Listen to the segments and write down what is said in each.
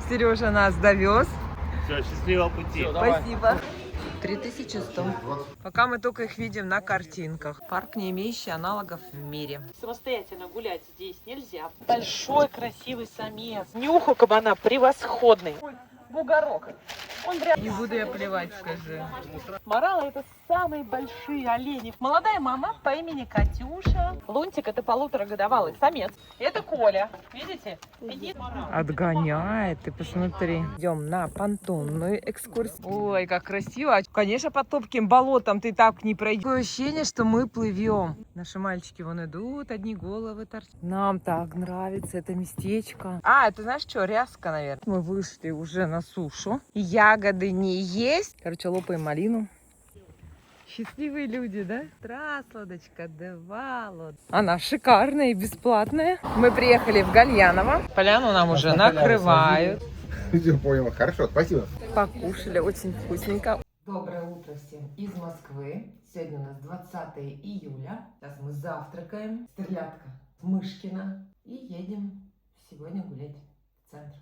Сережа нас довез. Все, счастливого пути. Всё, давай. Спасибо. 3100. Пока мы только их видим на картинках. Парк, не имеющий аналогов в мире. Самостоятельно гулять здесь нельзя. Большой красивый самец. Нюх у кабана превосходный. Бугорок. Он прям... Не буду я плевать, скажи. Моралы — это самые большие олени. Молодая мама по имени Катюша. Лунтик — это полуторагодовалый самец. Это Коля. Видите? Сидит. Отгоняет, ты посмотри. Идем на понтонную экскурсию. Ой, как красиво. Конечно, по топким болотам ты так не пройдешь. Такое ощущение, что мы плывем. Наши мальчики вон идут, одни головы торчат. Нам так нравится это местечко. А, это знаешь что, Ряска, наверное. Мы вышли уже на сушу. Ягоды не есть. Короче, лопаем малину. Счастливые люди, да? Раз, лодочка, два лодочка. Она шикарная и бесплатная. Мы приехали в Гальяново. Поляну нам уже накрывают. Все понял. Хорошо, спасибо. Покушали очень вкусненько. Доброе утро всем из Москвы. Сегодня у нас 20 июля. Сейчас мы завтракаем. Стрелятка Мышкина. И едем сегодня гулять в центр.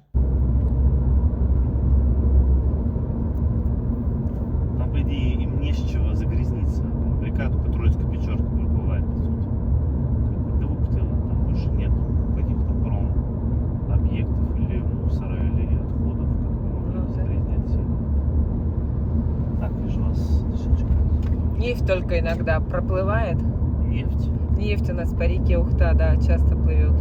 Там, по идее, им не с чего загрязниться. Река только Троицкая Печорка проплывает, по сути. Как бы двух тела. Там больше нет каких-то объектов или мусора, или отходов, которые могли загрязнять сильно. Так, вижу вас, Дышечка. Нефть только иногда проплывает. Нефть. Нефть у нас по реке Ухта, да, часто плывет.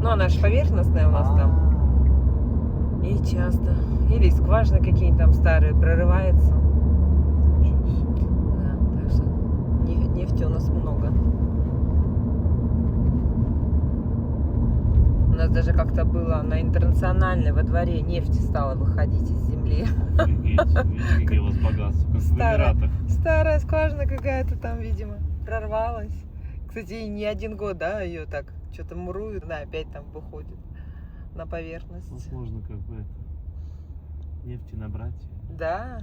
Но она же поверхностная у нас там. И часто. Или скважины какие-нибудь там старые прорывается. Да, так что нефти у нас много. У нас даже как-то было на Интернациональной во дворе нефти стала выходить из земли. Офигеть, видите, какие у вас богатства, как в Эмиратах. Старая скважина какая-то там, видимо, прорвалась. Кстати, не один год, да, ее так что-то муруют, да, опять там выходит на поверхность. Можно как бы это, нефти набрать. Да.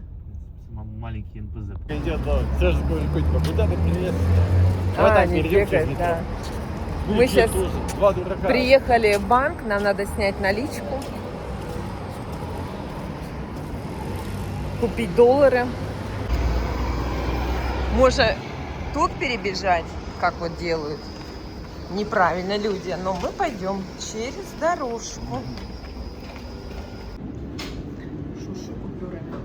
Маленький НПЗ. Идет, да. Серж говорит, куда ты привет? Не бегает, да. Мы сейчас Два дурака. приехали в банк, нам надо снять наличку, купить доллары. Можно тут перебежать, как вот делают неправильно люди, но мы пойдем через дорожку. Шушу купюрами.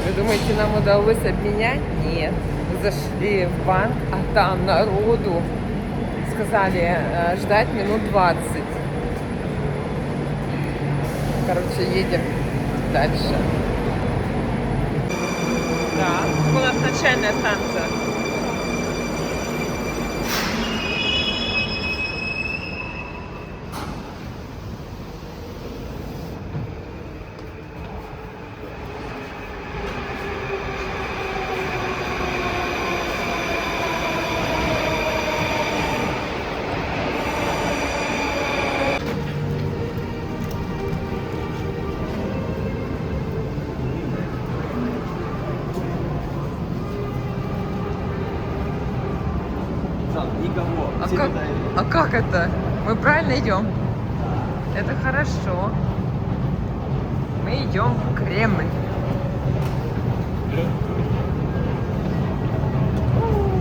Вы думаете, нам удалось обменять? Нет. Мы зашли в банк, а там народу сказали ждать минут 20. Короче, едем дальше. Да, у нас начальная станция. Никого. А как это? Мы правильно идем? Это хорошо. Мы идем в Кремль.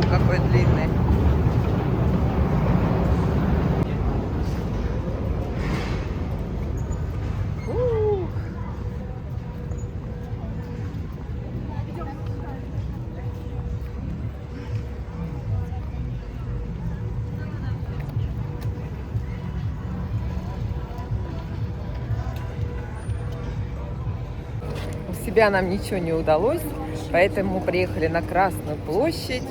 Какой длинный. У себя нам ничего не удалось, поэтому приехали на Красную площадь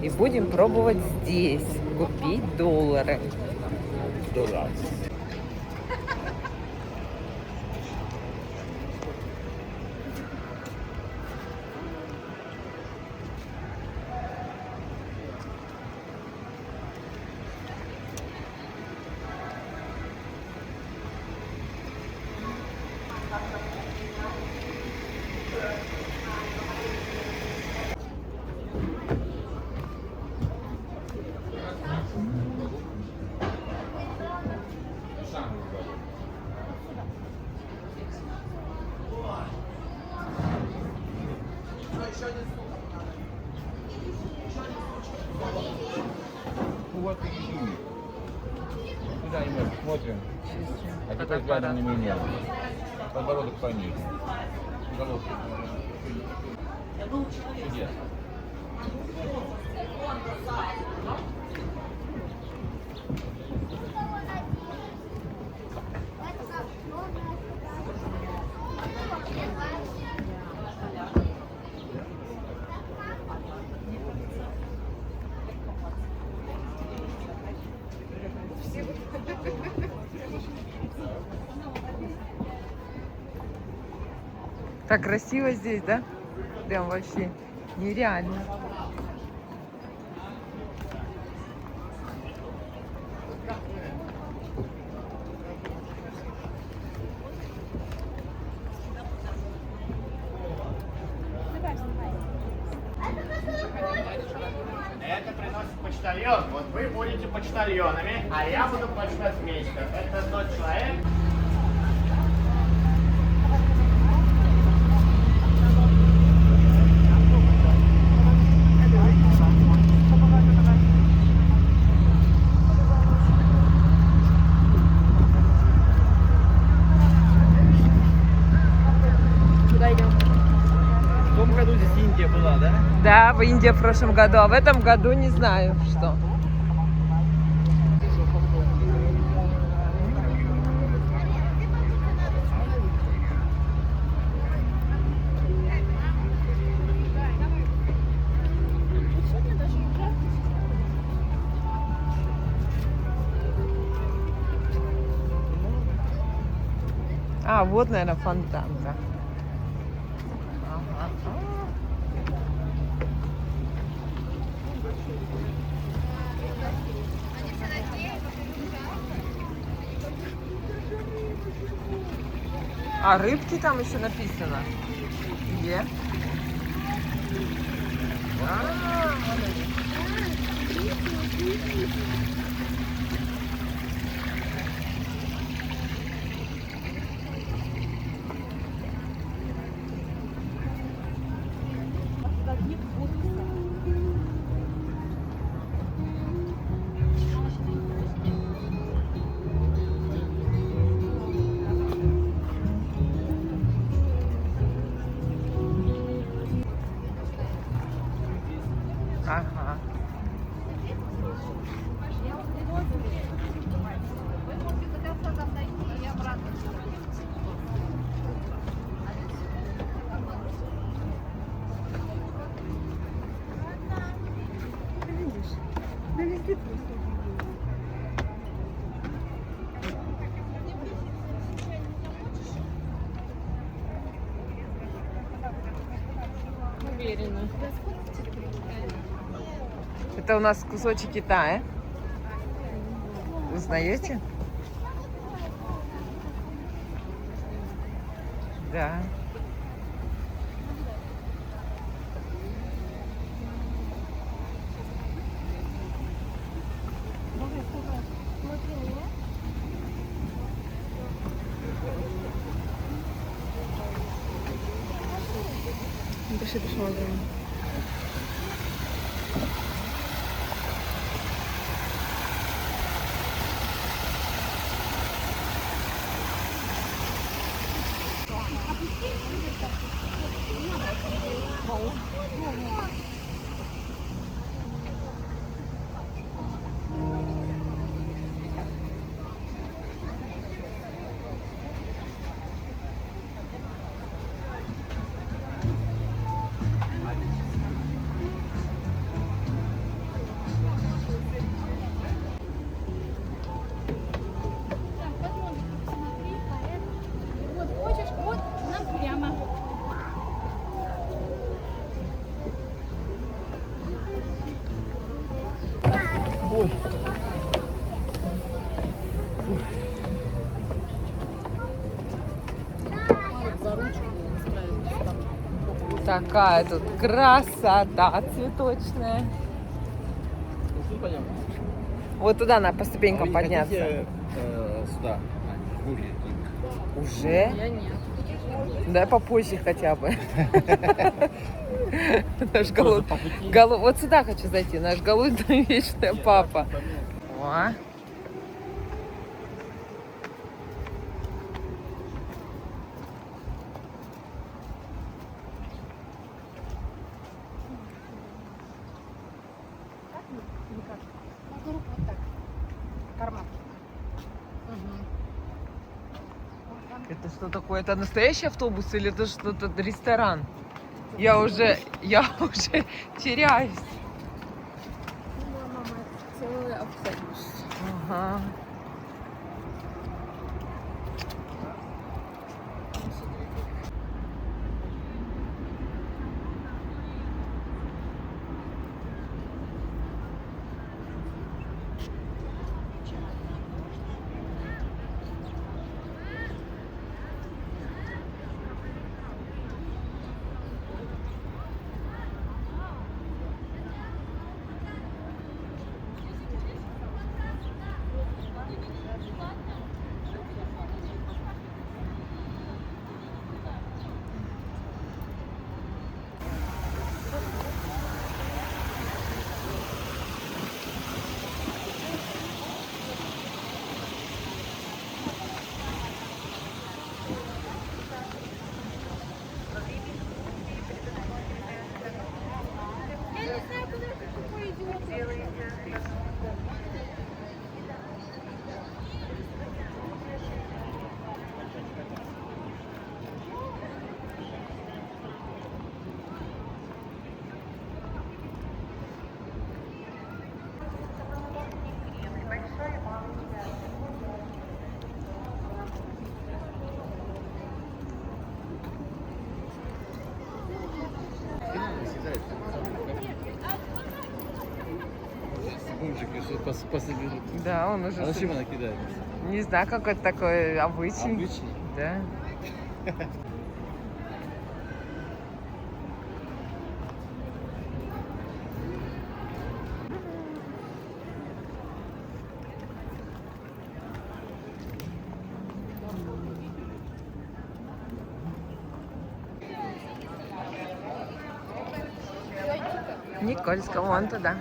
и будем пробовать здесь купить доллары. Дурак. Вот и иди. Куда мы смотрим, а теперь Фотоаппарат. глянем на меня. Подбородок пониже. Головку. Чудесно. Так красиво здесь, да? Прям вообще нереально. Это приносит почтальон. Вот вы будете почтальонами, а я буду почтмейстером. Это тот человек. В том году здесь Индия была, да? Да, в Индии в прошлом году, а в этом году не знаю, что. А, вот, наверное, фонтан, да. Ага. А рыбки там еще написано? Где? Ага. Это у нас кусочек Китая. Узнаете? Да. Пиши, посмотрим. Вот хочешь, вот нам прямо. Такая тут красота цветочная. Вот туда надо по ступенькам подняться. Сюда. Уже? Я нет. Дай попозже хотя бы. Наш вот сюда хочу зайти. Наш голодный вечный папа. О. Это что такое? Это настоящий автобус или это что-то ресторан? Я уже теряюсь. Мама, целый автобус. Ага. Пособили. Да, он уже... А зачем она кидает? Не знаю, какой-то такой обычный. Обычный? Да. Никольского, вон туда.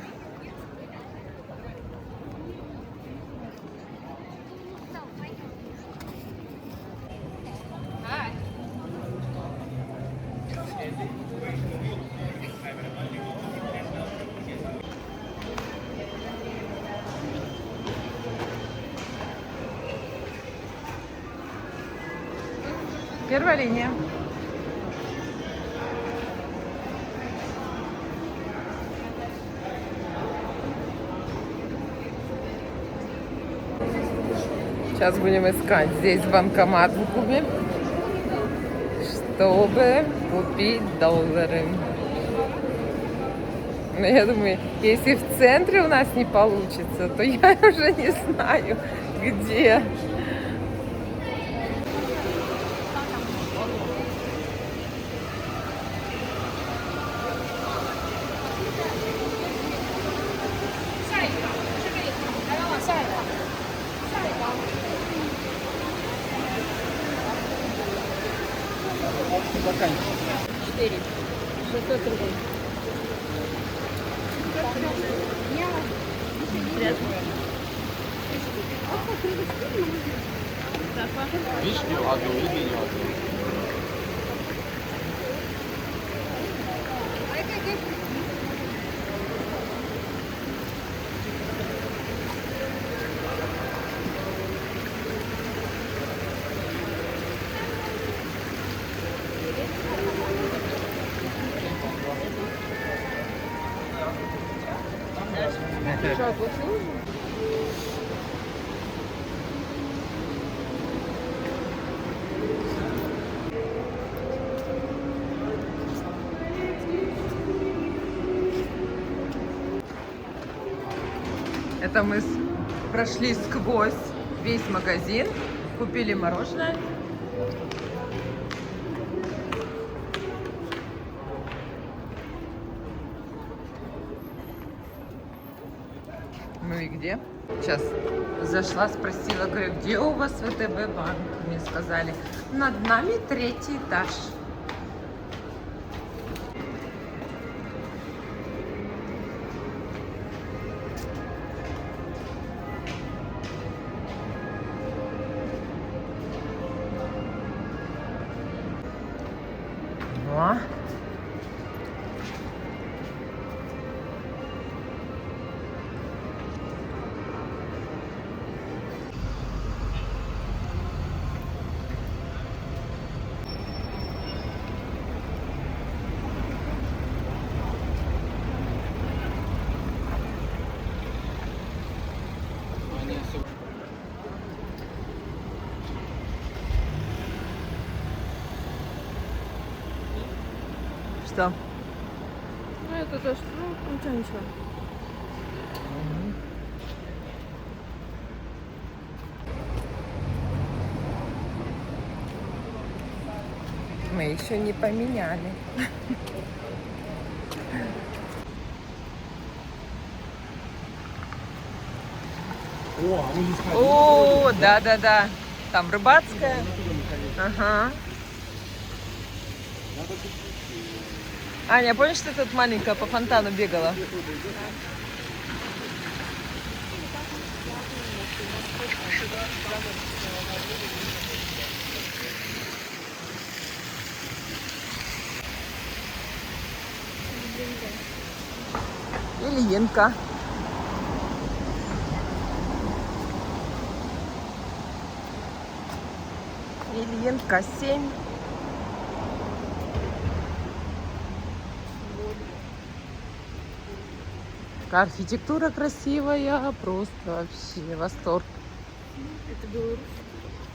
Первая линия. Сейчас будем искать здесь банкомат в Кубе, чтобы купить доллары. Но я думаю, если в центре у нас не получится, то я уже не знаю, где. Вишню одну и дыню одну. Это мы прошли сквозь весь магазин, купили мороженое. Ну и где? Сейчас зашла, спросила, говорю, где у вас ВТБ банк? Мне сказали, над нами 3-й этаж. О. Что? Ну, это то, что... Ну, ничего. Мы еще не поменяли. О, да. Там рыбацкая. Ага. Аня, помнишь, что тут маленькая по фонтану бегала? Ильинка. Ильинка 7. Архитектура красивая, просто вообще восторг. Это было...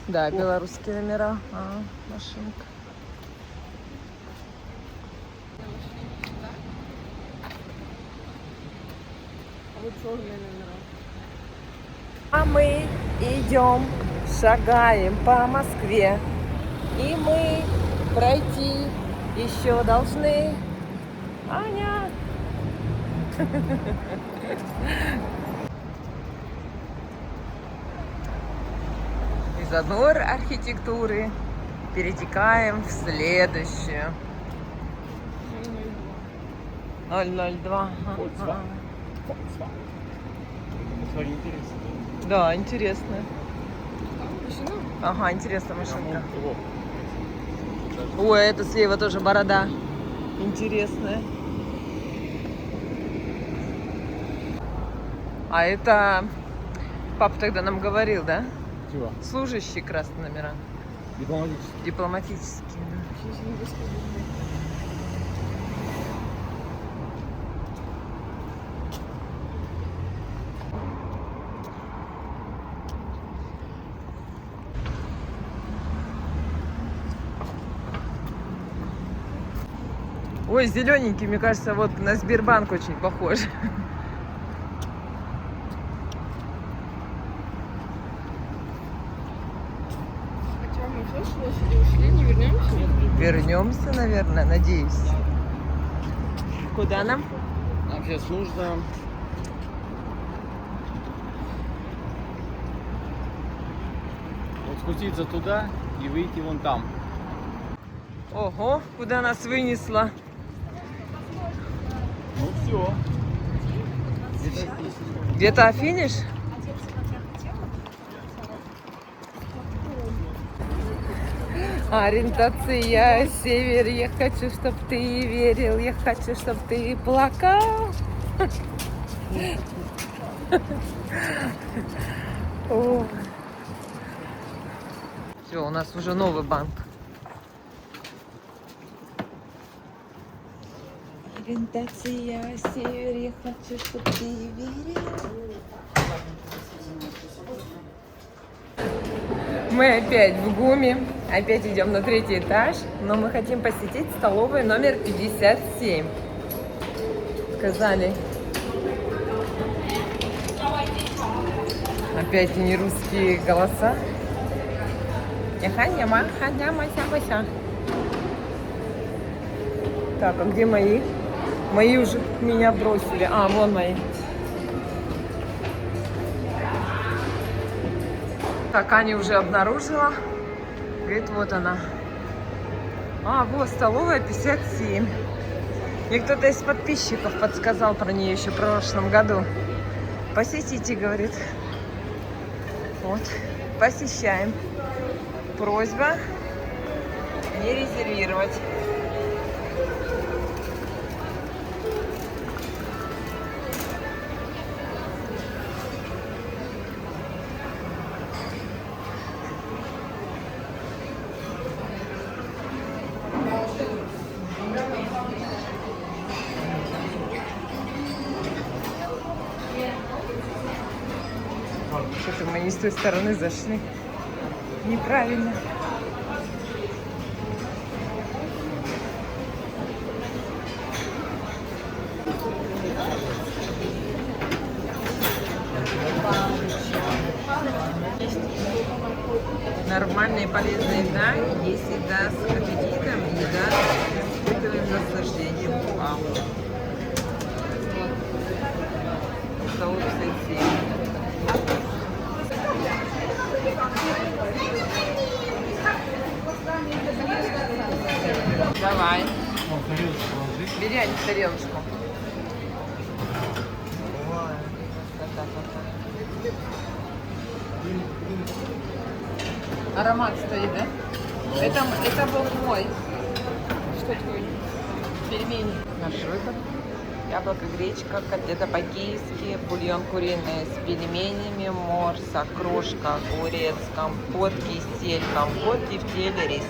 Да, белорусские номера. Машинка. А вот черные номера. А мы идем, шагаем по Москве. И мы пройти еще должны. Аня! Из одной архитектуры перетекаем в следующую. 002. Ага. Да, интересно. Машина? Ага, интересная машинка. Ой, это слева тоже борода. Интересная. А это папа тогда нам говорил, да? Чего? Служащие красные номера. Дипломатический. Дипломатические, да. Сейчас не расскажу. Ой, зелененький, мне кажется, вот на Сбербанк очень похож. А что, мы все с лошади ушли, не вернемся? Вернемся, наверное, надеюсь. Куда нам? Нам сейчас нужно... Вот спуститься туда и выйти вон там. Ого, куда нас вынесло? Ну все. Где-то финиш? Ориентация, север, я хочу, чтоб ты верил, я хочу, чтоб ты плакал. Все, у нас уже новый банк. Ориентация, север, я хочу, чтоб ты верил. Мы опять в ГУМе, опять идем на 3-й этаж, но мы хотим посетить столовую номер 57. Сказали. Опять не русские голоса. Так, а где мои? Мои уже меня бросили. А, вон мои. Так, Аня уже обнаружила. Говорит, вот она. А, вот, столовая 57. Мне кто-то из подписчиков подсказал про нее еще в прошлом году. Посетите, говорит. Вот, посещаем. Просьба не резервировать. Что-то мы не с той стороны зашли. Неправильно. Нормальная и полезная еда. Есть еда с аппетитом, еда с испытываем наслаждением. Вау. Столовая 57. Давай. Бери, Ань, тарелочку. Аромат стоит, да? Это был мой. Что твой? Пельмени. Маршруток. Яблоко, гречка, котлета по-киевски, бульон куриный с пельменями, морс, окрошка, огурец, компот, кисель, компот, тефтель, рис.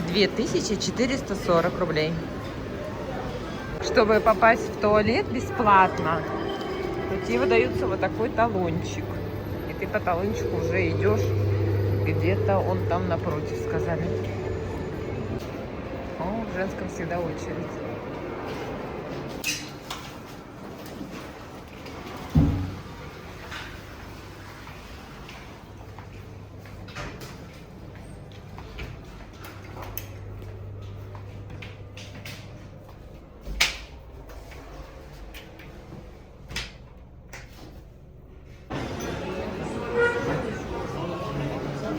2440 рублей. Чтобы попасть в туалет бесплатно, тебе выдается вот такой талончик. И ты по талончику уже идешь, где-то он там напротив, сказали. О, в женском всегда очередь.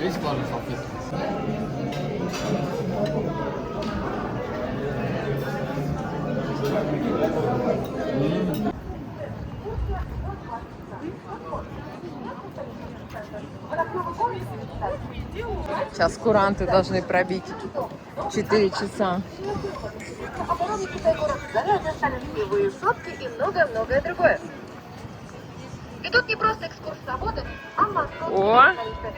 Есть влажные салфетки? Сейчас куранты должны пробить 4 часа. Высотки и многое-многое другое. И тут не просто экскурсоводы, а московские О! специалисты.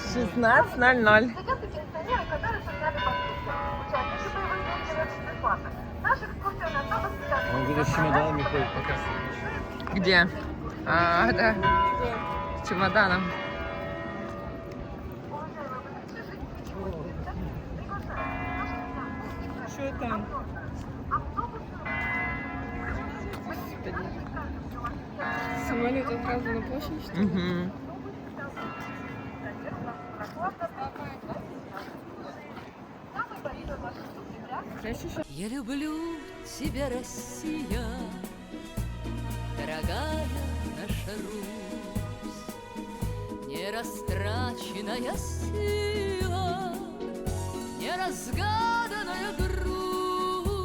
16:00. Студенты пенсионеры, которые создали подписки. Участники боевых действий бесплатно. Наша экскурсия на особо специальных. Он где-то с чемоданами ходит, пока. Где? А, да. С чемоданом. Что там? Самолет сразу на площадь, что ли? Угу. Я люблю тебя, Россия, дорогая наша Русь, нерастраченная сила, неразгаданная грусть,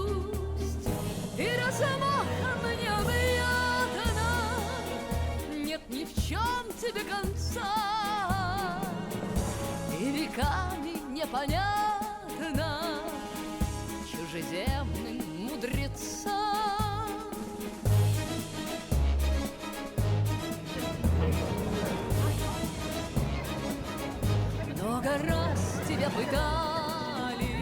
и размахом необъятна, нет ни в чем тебе конца, и веками непонятно чужеземным мудрецам. Много раз тебя пытали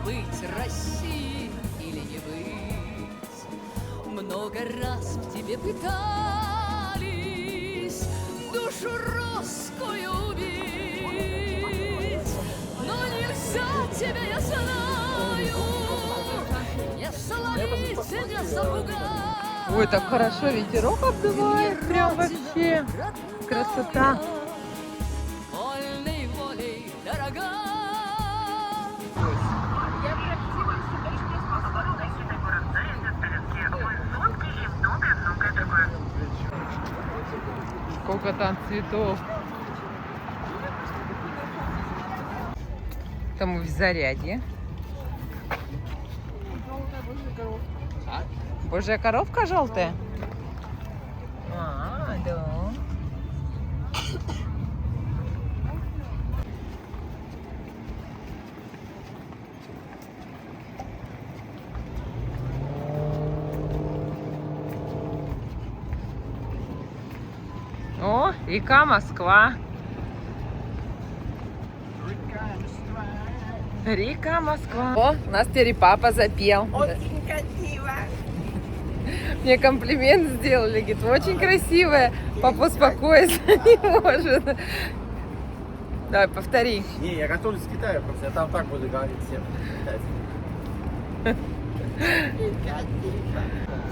быть Россией или не быть. Много раз в тебе пытались душу русскую убить. Но нельзя тебя, я знаю, не словить, не запугать. Ой, так хорошо ветерок обдувает. Прям вообще красота. Вольной волей, дорога. Я практикую себя экспресс-паспорт. Сколько там цветов. Там мы в Зарядье. Божья коровка желтая? А, да. О, река Москва. Река Москва. О, у нас теперь папа запел. Очень красиво. Мне комплимент сделали, говорит, очень красивая. Папа успокоиться не может. Давай, повтори. Не, я готовлюсь в Китае просто, я там так буду говорить всем.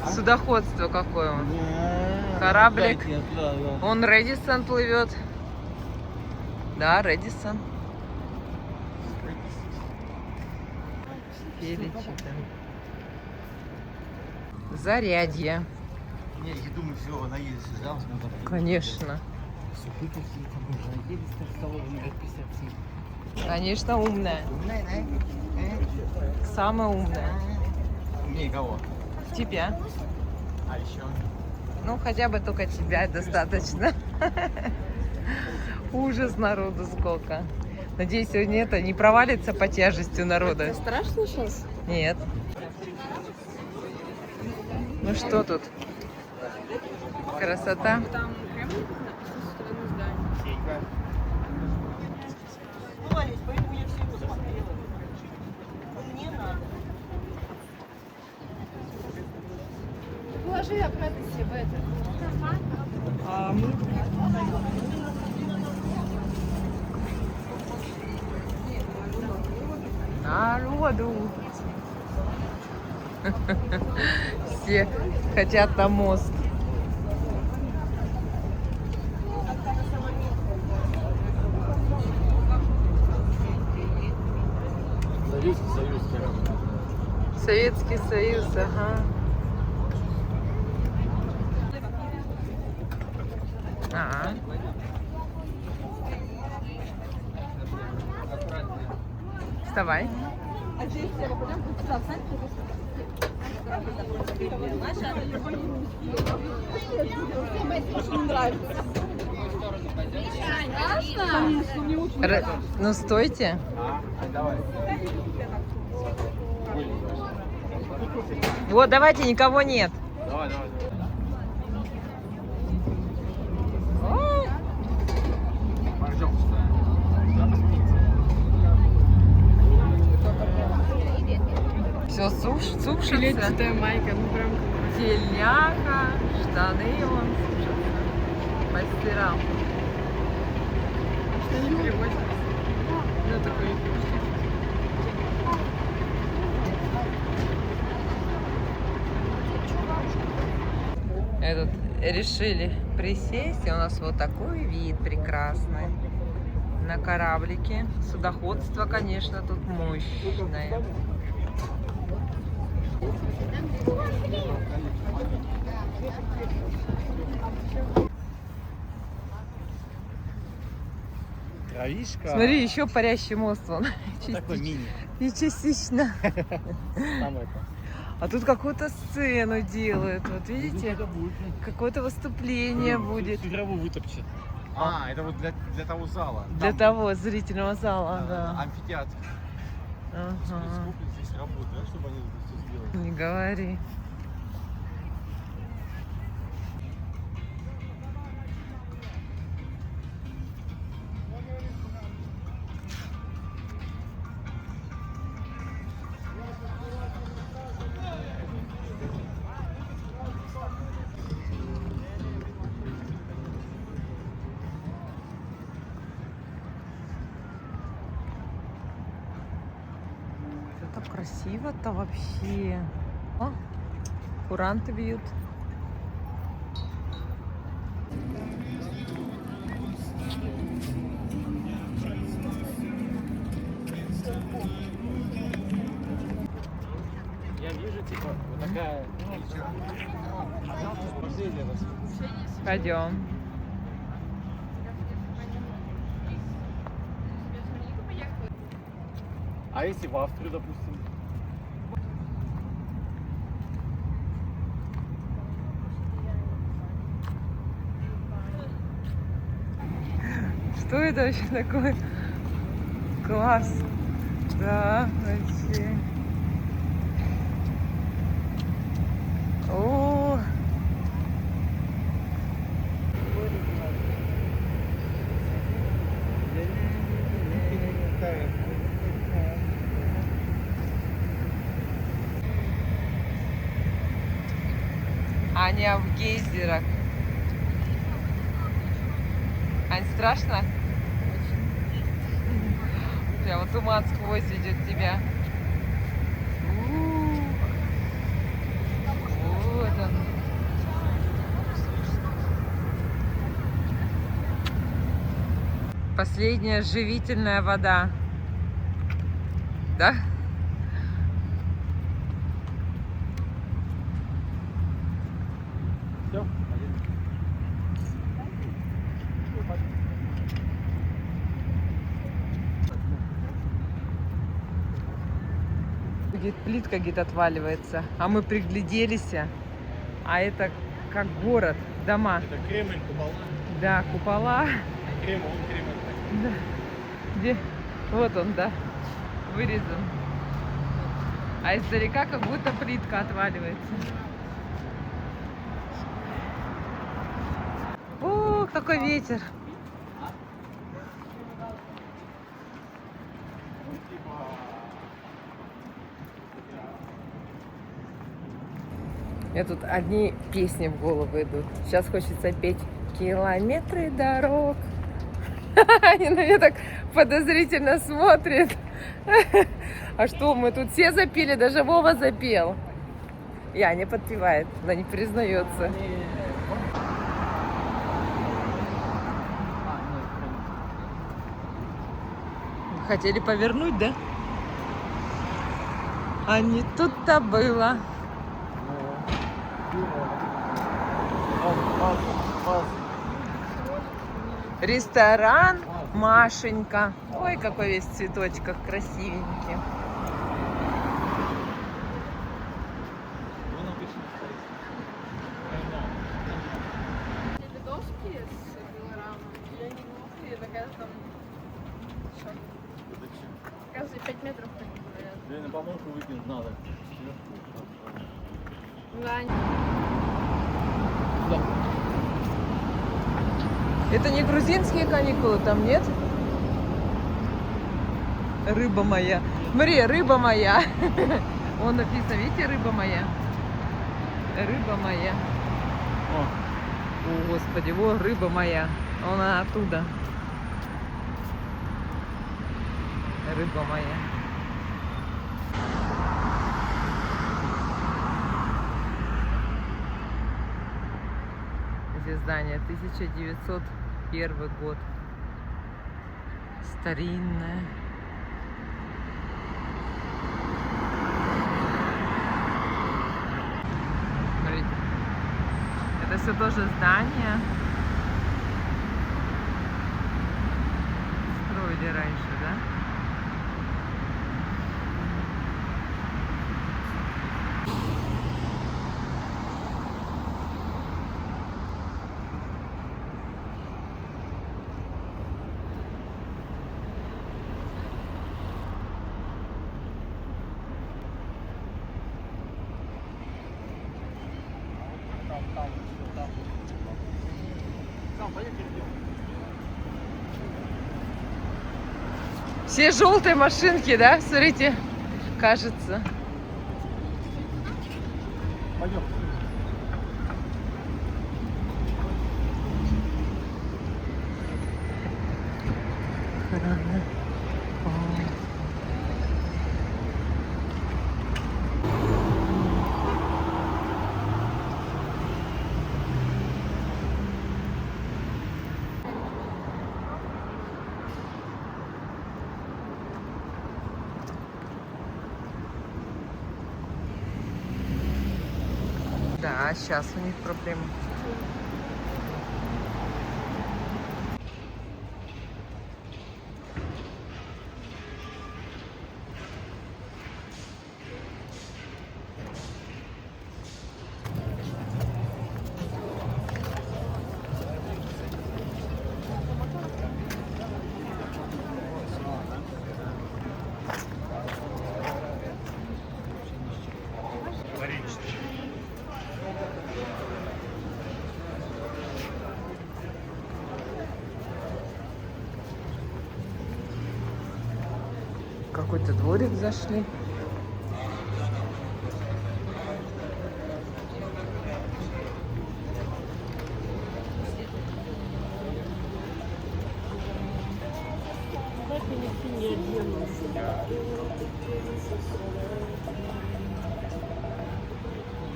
Судоходство какое он. Кораблик. Он Редисон плывет. Да, Редисон. Зарядье. Не, я думаю, все, наелись, да? Конечно. Супы какие-то можно. Наелись там в столовой минут 57. Конечно, умная. Умная, да? Самая умная. Умнее кого? Тебя. А еще? Ну, хотя бы только тебя достаточно. Ужас народу сколько. Надеюсь, сегодня это не провалится по тяжести народа. Страшно сейчас? Нет. Ну что тут? Красота. Там Кремль со стороны здания. Положи обратно себе в это. Народу. Все хотят на мост. Советский Союз, Советский Союз, ага. А. Вставай. Ну стойте. Давай. Вот, давайте, никого нет. Давай, давай. Все сушится. Филетчатая майка, ну прям. Тельняха, штаны он сушится. Постирал. Что не переводится? Ну такой. Этот решили присесть, и у нас вот такой вид прекрасный на кораблике. Судоходство, конечно, тут мощное. Травишка. Смотри, еще парящий мост вон. Такой мини. И частично. Там это. А тут какую-то сцену делают. Вот видите? Какое-то выступление будет. Игровую вытопчет. А, это вот для того зала. Для Там, того зрительного зала, да. Амфитеатр. Ага. Сколько здесь работает, чтобы они это все сделали. Не говори. Это красиво-то вообще. О, куранты бьют. Я вижу, типа, вот такая Пойдем. А если в Австрию, допустим? Что это вообще такое? Класс. Да, вообще. О. Аня в гейзерах. Ань, страшно? Прямо туман сквозь идет тебя. Вот он. Последняя живительная вода. Да? Все? Говорит, плитка, говорит, отваливается. А мы пригляделись, а это как город, дома. Это Кремль, купола. Да, купола. Кремль, он Кремль. Да. Где? Вот он, да, вырезан. А издалека как будто плитка отваливается. Ух, какой ветер. Мне тут одни песни в голову идут. Сейчас хочется петь «Километры дорог». Они на меня так подозрительно смотрят. А что, мы тут все запели, даже Вова запел. И Аня подпевает, она не признается. Хотели повернуть, да? А не тут-то было. Ресторан Машенька. Ой, какой весь в цветочках красивенький. Ледовские с пилорамой. Я не глупые, на каждом... Каждые 5 метров так говорят. Блин, на помойку выкинуть надо. Да. Это не грузинские каникулы, там нет? Рыба моя. Смотри, рыба моя. Вон написано, видите, рыба моя. Рыба моя. О, Господи, во, рыба моя. Она оттуда. Рыба моя. Здесь здание 1901 год. Старинное. Смотрите. Это все тоже здание. Строили раньше, да? Все желтые машинки, да? Смотрите, кажется. Пойдем. Да, Да, сейчас у них проблемы. Какой-то дворик зашли.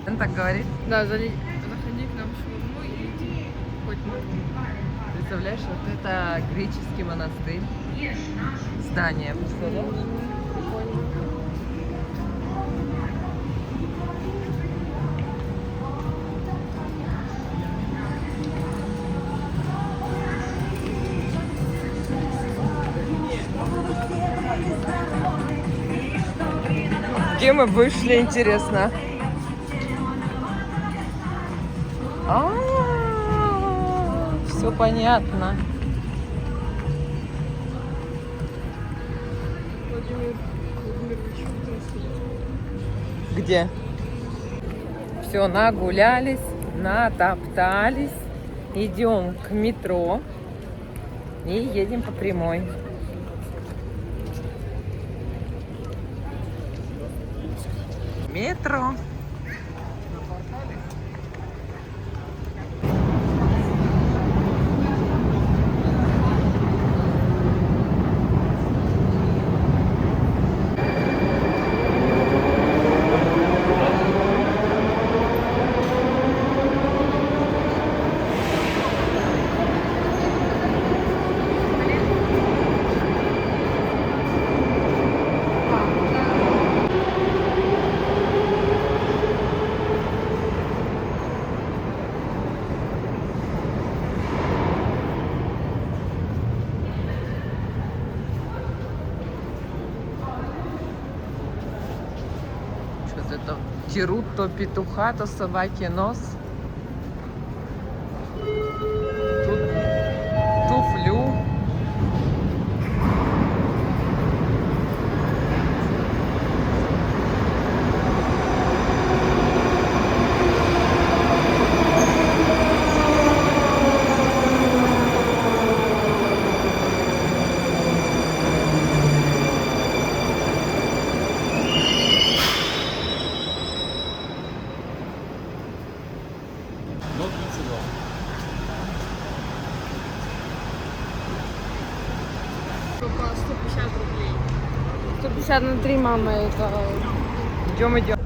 Он так говорит. Да, заходи к нам в шаурму и иди хоть на. Представляешь, вот это греческий монастырь. Здание, представляешь? Где мы вышли, интересно? Все понятно. Где? Все, нагулялись, натоптались. Идем к метро и едем по прямой. Метро. Это дерут то петуха, то собаки нос. Тут туфлю. По 150 рублей. 150 на 3, мама, это... Идем, идем.